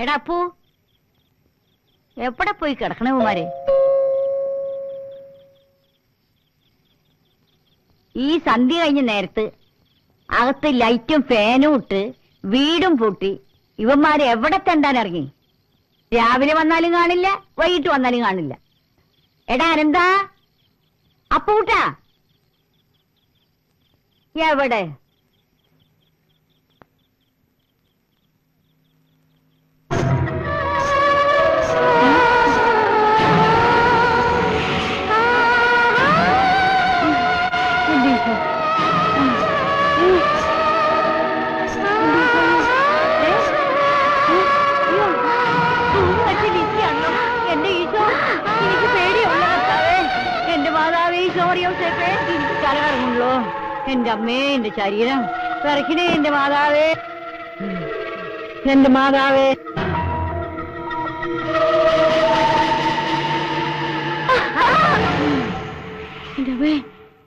എടാ അപ്പു, എവിടെ പോയി കിടക്കണേ കുമാരെ? ഈ സന്ധ്യ കഴിഞ്ഞ നേരത്ത് അകത്ത് ലൈറ്റും ഫാനും ഇട്ട് വീടും പൂട്ടി ഇവന്മാരെ എവിടെ തെണ്ടാൻ ഇറങ്ങി? രാവിലെ വന്നാലും കാണില്ല, വൈകിട്ട് വന്നാലും കാണില്ല. എടാ അനന്താ, അപ്പൂട്ടാ എവിടെ? എന്റെ അമ്മേ, എന്റെ ശരീരം വിറക്കണേ, എന്റെ മാതാവേ, എന്റെ മാതാവേ.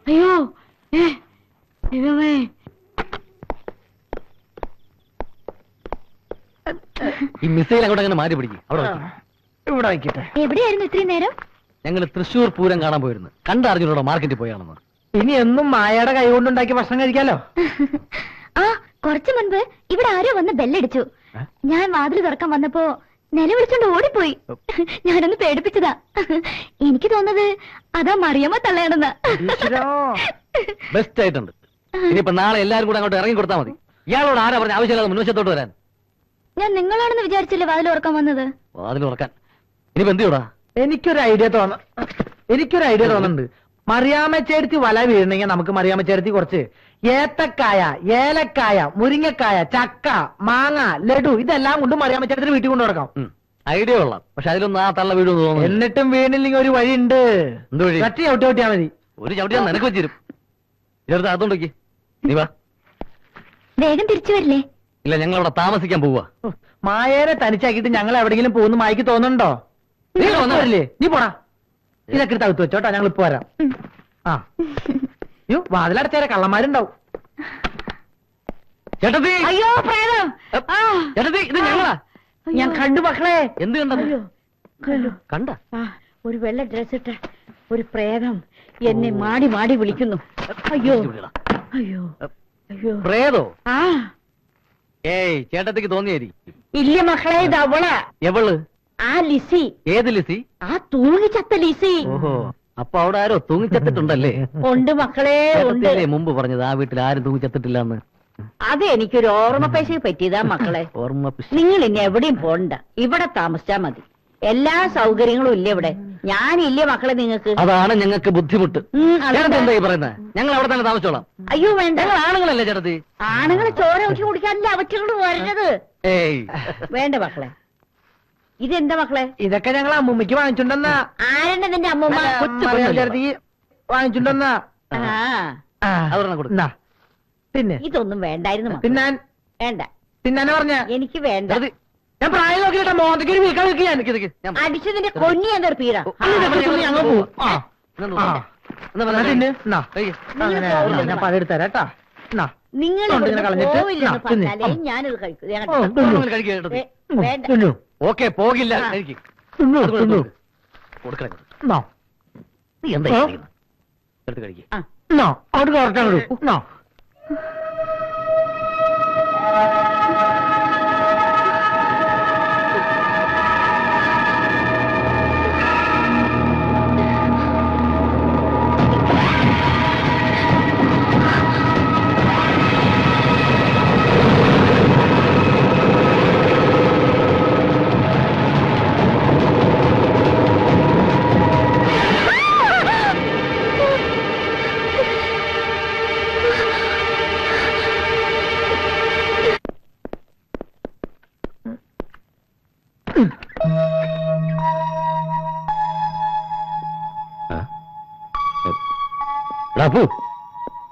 അയ്യോ ദൈവമേ. ഈ മിസൈൽ അങ്ങോട്ട് അങ്ങനെ മാറ്റി പിടിക്കും. ഇവിടെ വയ്ക്കട്ടെ. എവിടെയായിരുന്നു ഇത്രയും നേരം? ഞങ്ങൾ തൃശ്ശൂർ പൂരം കാണാൻ പോയിരുന്നു. കണ്ടറിഞ്ഞൂടെ മാർക്കറ്റിൽ പോയാണെന്ന്. ഇനി എന്നും മായയുടെ കൈ കൊണ്ടുണ്ടാക്കി ഭക്ഷണം കഴിക്കാലോ. ആ, കുറച്ചു മുൻപ് ഇവിടെ ആരോ വന്ന് ബെല്ലടിച്ചു. ഞാൻ വാതിൽ തുറക്കാൻ വന്നപ്പോ നിലവിളിച്ചോണ്ട് ഓടിപ്പോയി. ഞാനൊന്ന് പേടിപ്പിച്ചതാ. എനിക്ക് തോന്നുന്നത് അതാ മറിയമ്മ തള്ളയാണെന്ന്. ബെസ്റ്റ് ആയിട്ടുണ്ട്. ഇനിയിപ്പോ നാളെ എല്ലാരും കൂടെ അങ്ങോട്ട് ഇറങ്ങി കൊടുത്താൽ മതി. ഇയാളോട് ആരാ പറഞ്ഞ ആവശ്യമില്ലാതെ മുൻവശത്തോട്ട് വരാൻ? ഞാൻ നിങ്ങളാണെന്ന് വിചാരിച്ചില്ലേ വാതിൽ തുറക്കാൻ വന്നത്? വാതിൽ തുറക്കാൻ ഇനിയിപ്പോ എന്ത് ചെയ്യൂടാ? എനിക്കൊരു ഐഡിയ തോന്നുന്നുണ്ട്. മറിയാമ്മച്ചേർത്തി വല വീഴണമെങ്കിൽ നമുക്ക് മറിയാമ്മച്ചേർത്തി കുറച്ച് ഏത്തക്കായ, ഏലക്കായ, മുരിങ്ങക്കായ, ചക്ക, മാങ്ങ, ലഡു ഇതെല്ലാം കൊണ്ട് മറിയാമ്മച്ചേർത്തിന് വീട്ടിൽ കൊണ്ടു നടക്കാം. ഐഡിയ കൊള്ളാം. പക്ഷെ അതിലൊന്നും ആ തള്ള വീട് തോന്നുന്നു. എന്നിട്ടും വീണില്ലെങ്കിൽ ഒരു വഴി ഉണ്ട്. എന്ത് വഴി? ചട്ടി ചവിട്ടിയാ മതി. ഒരു ചവിട്ടി ഞാൻ നിനക്ക് വെച്ചിരും. ഇതെടുത്ത് അകത്തോണ്ടേക്ക്. നീ വാ. വേഗം തിരിച്ചു വരില്ലേ? ഇല്ല, ഞങ്ങൾ അവിടെ താമസിക്കാൻ പോവാ. മായേനെ തനിച്ചാക്കിയിട്ട് ഞങ്ങൾ എവിടെങ്കിലും പോകുന്ന മായ്ക്ക് തോന്നുന്നുണ്ടോ? നീ വന്നവരില്ലേ? നീ പോടാ. ഇതൊക്കെ തകുത്ത് വെച്ചോട്ടാ, ഞങ്ങൾ ഇപ്പൊ വരാം. ആ യോ, വാതിലടച്ചേരെ കള്ളന്മാരുണ്ടാവും. ചേട്ടത്തി, അയ്യോ പ്രേതം! ചേട്ടത്തി, ഇത് ഞങ്ങളാ. ഞാൻ കണ്ടു മക്കളെ. എന്ത് കണ്ടു? കണ്ട ഒരു വെള്ള ഡ്രസ് ഇട്ട ഒരു പ്രേതം എന്നെ മാടി മാടി വിളിക്കുന്നു. അയ്യോ അയ്യോ അയ്യോ. പ്രേതോ? ആ ഏയ്, ചേട്ടത്തിക്ക് തോന്നിയായിരിക്കും. ഇല്ല മക്കളെ, ഇത് അവളാ. എവള്? ആ ലിസി. ഏത് ലിസി? ആ തൂങ്ങിച്ചത്ത ലിസി. ഓഹോ, അപ്പൊ അവിടെ ആരോ തൂങ്ങിച്ചത്തിട്ടുണ്ടല്ലേ? ഉണ്ട് മക്കളെ, ഉണ്ട്. ചേട്ടത്തിയല്ലേ മുമ്പ് പറഞ്ഞത് ആ വീട്ടിൽ ആരും തൂങ്ങിച്ചത്തിട്ടില്ലെന്ന്? അത് എനിക്കൊരു ഓർമ്മപ്പേശ പറ്റിയതാ മക്കളെ. ഓർമ്മ. നിങ്ങൾ ഇനി എവിടെയും പോണ്ട, ഇവിടെ താമസിച്ചാ മതി. എല്ലാ സൗകര്യങ്ങളും ഇല്ല ഇവിടെ. ഞാനില്ലേ മക്കളെ നിങ്ങൾക്ക്? അതാണ് ഞങ്ങൾക്ക് ബുദ്ധിമുട്ട്. എന്താ ഈ പറയുന്നത്? ഞങ്ങൾ അവിടെ തന്നെ താമസിച്ചോളാം. അയ്യോ വേണ്ട, ഞങ്ങൾ ആണുങ്ങളല്ലേ ചേട്ടത്തി? ആണുങ്ങളെ ചോര ഊറ്റി കുടിക്കാനല്ലേ അവറ്റകളോട് വരുന്നത്. ഏയ് വേണ്ട മക്കളെ. ഇതെന്താ മക്കളെ? ഇതൊക്കെ ഞങ്ങൾ അമ്മൂമ്മയ്ക്ക് വാങ്ങിച്ചുണ്ടെന്നാ. ആരെന്നെ നിന്റെ അമ്മൂമ്മ? വാങ്ങിച്ചുണ്ടെന്നാ. അതൊരെണ്ണം. പിന്നെ ഇതൊന്നും വേണ്ടായിരുന്നു മക്കളെ. തിന്നാൻ വേണ്ട. തിന്നാനെ പറഞ്ഞ എനിക്ക് വേണ്ട. ഞാൻ പ്രായം നോക്കിയിട്ടാ മോന്തയ്ക്ക് ഒരു വീക്കാൻ വെക്കാൻ. അടിച്ചതിന്റെ കൊന്നി ഞാൻ തീർപ്പീരാ. ഞങ്ങൾ പോവും. ഞാൻ പതെടുത്തരാട്ടാ. നിങ്ങൾ കളഞ്ഞിട്ട് ഞാനിത് കഴിക്കും. വേണ്ട. ഓക്കെ, പോകില്ല. കൊടുക്കണേ. നീ എന്താ എടുത്ത് കഴിക്കും. അവിടെ കറക്റ്റാണ്.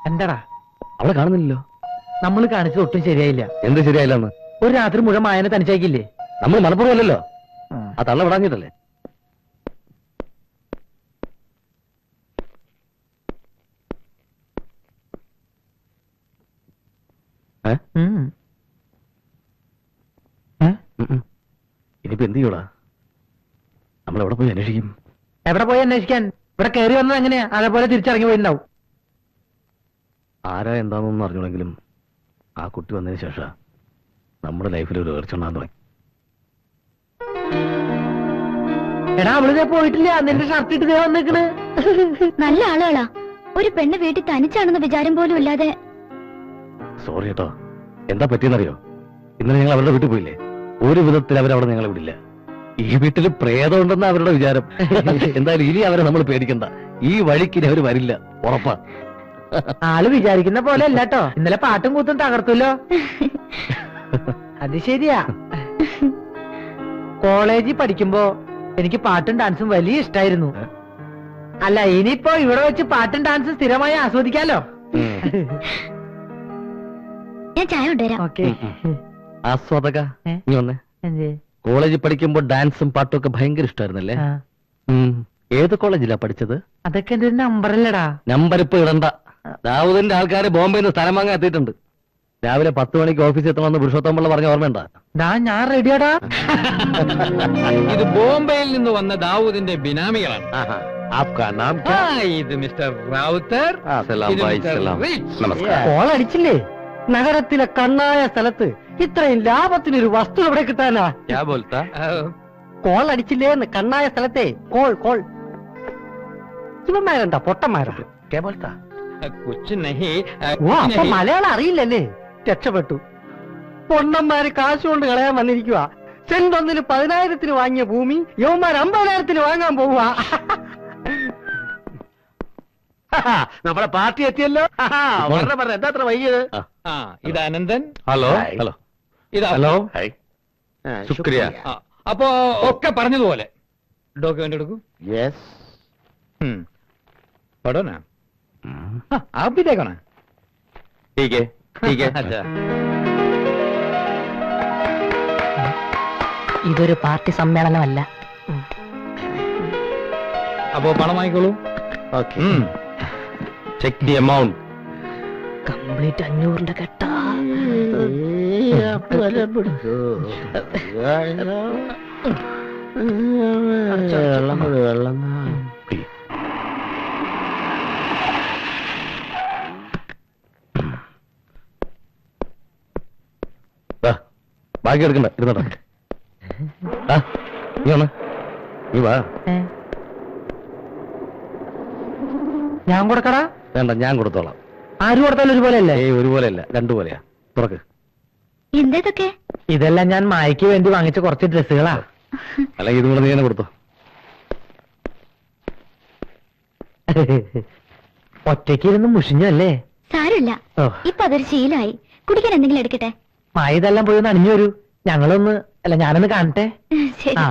എന്താടാ അവളെ കാണുന്നില്ലല്ലോ. നമ്മൾ കാണിച്ചത് ഒട്ടും ശരിയായില്ല. എന്ത് ശരിയായില്ലെന്ന്? ഒരു രാത്രി മുഴുവൻ മായനെ തനിച്ചാക്കില്ലേ? നമ്മൾ മനപ്പൂർവ്വമല്ലല്ലോ. ആ തള്ള വിടാഞ്ഞിട്ടല്ലേ? എന്ത് ചെയ്യൂടാ? നമ്മൾ എവിടെ പോയി അന്വേഷിക്കും? എവിടെ പോയി അന്വേഷിക്കാൻ? ഇവിടെ കയറി വന്നത് എങ്ങനെയാ? അതേപോലെ തിരിച്ചിറങ്ങി പോയിട്ടുണ്ടാവും. ആരാ എന്താണെന്നൊന്നും അറിഞ്ഞോളെങ്കിലും ആ കുട്ടി വന്നതിന് ശേഷം നമ്മുടെ ലൈഫിൽ ഒരു ഏർച്ചുണ്ടാകാൻ തുടങ്ങി. എടാ അവളിതേ പോയിട്ടില്ല. നിന്റെ ഷർട്ട് ഇട്ട് ദേ വന്നിക്കണ്. നല്ല ആളുകളാ. ഒരു പെണ്ണ് വീട്ടിൽ തനിച്ചാണെന്ന് വിചാരം പോലും ഇല്ലാതെ. സോറി കേട്ടോ. എന്താ പറ്റിയെന്നറിയോ? ഇന്നലെ ഞങ്ങൾ അവരുടെ വീട്ടിൽ പോയില്ലേ? ഒരു വിധത്തിൽ അവരവിടെ ഞങ്ങളെ വിടില്ല. ഈ വീട്ടിൽ പ്രേതം ഉണ്ടെന്ന അവരുടെ വിചാരം. എന്തായാലും ഇനി അവരെ നമ്മൾ പേടിക്കണ്ട. ഈ വഴിക്ക് ഇനി അവര് വരില്ല, ഉറപ്പാ. ആള് വിചാരിക്കുന്ന പോലെ അല്ല കേട്ടോ. ഇന്നലെ പാട്ടും കൂത്തും തകർത്തല്ലോ. അത് ശരിയാ. കോളേജിൽ പഠിക്കുമ്പോ എനിക്ക് പാട്ടും ഡാൻസും വലിയ ഇഷ്ടായിരുന്നു. അല്ല, ഇനിയിപ്പോ ഇവിടെ വെച്ച് പാട്ടും ഡാൻസും സ്ഥിരമായി ആസ്വദിക്കാലോ. ഞാൻ ചായ കൊണ്ടുവരാം. ഓക്കെ. ആസ്വാദക നീ വന്നേ. കോളേജിൽ പഠിക്കുമ്പോ ഡാൻസും പാട്ടും ഒക്കെ ഭയങ്കര ഇഷ്ടമായിരുന്നല്ലേ? ഏത് കോളേജിലാ പഠിച്ചത്? അതൊക്കെ എന്റെ ഒരു നമ്പറല്ലടാ. നമ്പർ ഇപ്പൊ ഇടണ്ട. ദാവൂദിന്റെ ആൾക്കാര് ബോംബെയിൽ നിന്ന് സ്ഥലം വാങ്ങാൻ എത്തിയിട്ടുണ്ട്. രാവിലെ 10 മണിക്ക് ഓഫീസിൽ എത്തണമെന്ന് പുരുഷോത്തമ്പിള്ള പറഞ്ഞ ഓർമ്മയുണ്ടാ? ഞാൻ റെഡിയാടാ. ഇത് ബോംബെയിൽ നിന്ന് വന്ന ദാവൂദിന്റെ ബിനാമികളാണ്. ആപ്കാ നാം ക്യാ? ഇത് മിസ്റ്റർ റാവുത്തർ. സലാം ഇത് ഭായ്, മിസ്റ്റർ സലാം. റിച്ച്. നമസ്കാരം. കോൾ അടിച്ചില്ലേ? നഗരത്തിലെ കണ്ണായ സ്ഥലത്ത് ഇത്രയും ലാഭത്തിനൊരു വസ്തു എവിടെ കിട്ടാനാ? ക്യാ ബോൽത്താ? കോൾ അടിച്ചില്ലേന്ന് കണ്ണായ സ്ഥലത്തെ കോൾ. ഇവന്മാരെന്താ പൊട്ടന്മാരാ? ക്യാ ബോൽത്താ? കുച്ച് നഹി, ഓ, അപ്പൊ മലയാളം അറിയില്ലല്ലേ? രക്ഷപ്പെട്ടു. പൊണ്ണന്മാര് കാശ് കൊണ്ട് കളയാൻ വന്നിരിക്കുക. സെന്റ് ഒന്നിന് 10,000 വാങ്ങിയ ഭൂമി യവന്മാർ 50,000 വാങ്ങാൻ പോവുക. നമ്മുടെ പാർട്ടി എത്തിയല്ലോ. എന്താ അത്ര വൈകിയത്? ആ, ഇത് അനന്തൻ. ഹലോ ഹലോ ഇത് ഹലോ. ശുക്രിയ. ആ, അപ്പോ ഒക്കെ പറഞ്ഞതുപോലെ ഡോക്യുമെന്റ് എടുക്കൂ. യെസ്. पढ़ो ना। हाँ, आप भी देखो ना। ठीक है ठीक है. अच्छा. ഇതൊരു പാർട്ടി സമ്മേളനമല്ല. അപ്പോ പണം വാങ്ങിക്കോളൂ. Okay. Check the amount. Complete 500 കെട്ടാ. വെള്ളം ബാക്കി എടുക്കണ്ട, ഇരുന്നോട്ടെ. നീ വന്ന്, നീ വാ. ഞാൻ കൊടുക്കടാ? വേണ്ട, ഞാൻ കൊടുത്തോളാം. ആര് കൊടുത്താലും ഒരുപോലെ അല്ലേ? ഏയ് ഒരുപോലെയല്ല, രണ്ടുപോലെയാ. തുറക്ക്. എന്തേതൊക്കെ? ഇതെല്ലാം ഞാൻ മായ്ക്ക് വേണ്ടി വാങ്ങിച്ച കുറച്ച് ഡ്രസ്സുകളാ. അല്ലെങ്കിൽ ഇതും കൂടെ നീ തന്നെ കൊടുത്തോ. ഒറ്റയ്ക്ക് ഇരുന്ന് മുഷിഞ്ഞു അല്ലേ? സാരമില്ല, ഓ. ഇപ്പൊ അതൊരു ശീലമായി. കുടിക്കാൻ എന്തെങ്കിലും എടുക്കട്ടെ? മായ ഇതെല്ലാം പോയി ഒന്ന് അണിഞ്ഞു വരൂ. ഞാനൊന്ന് കാണട്ടെ. ശരി. ആ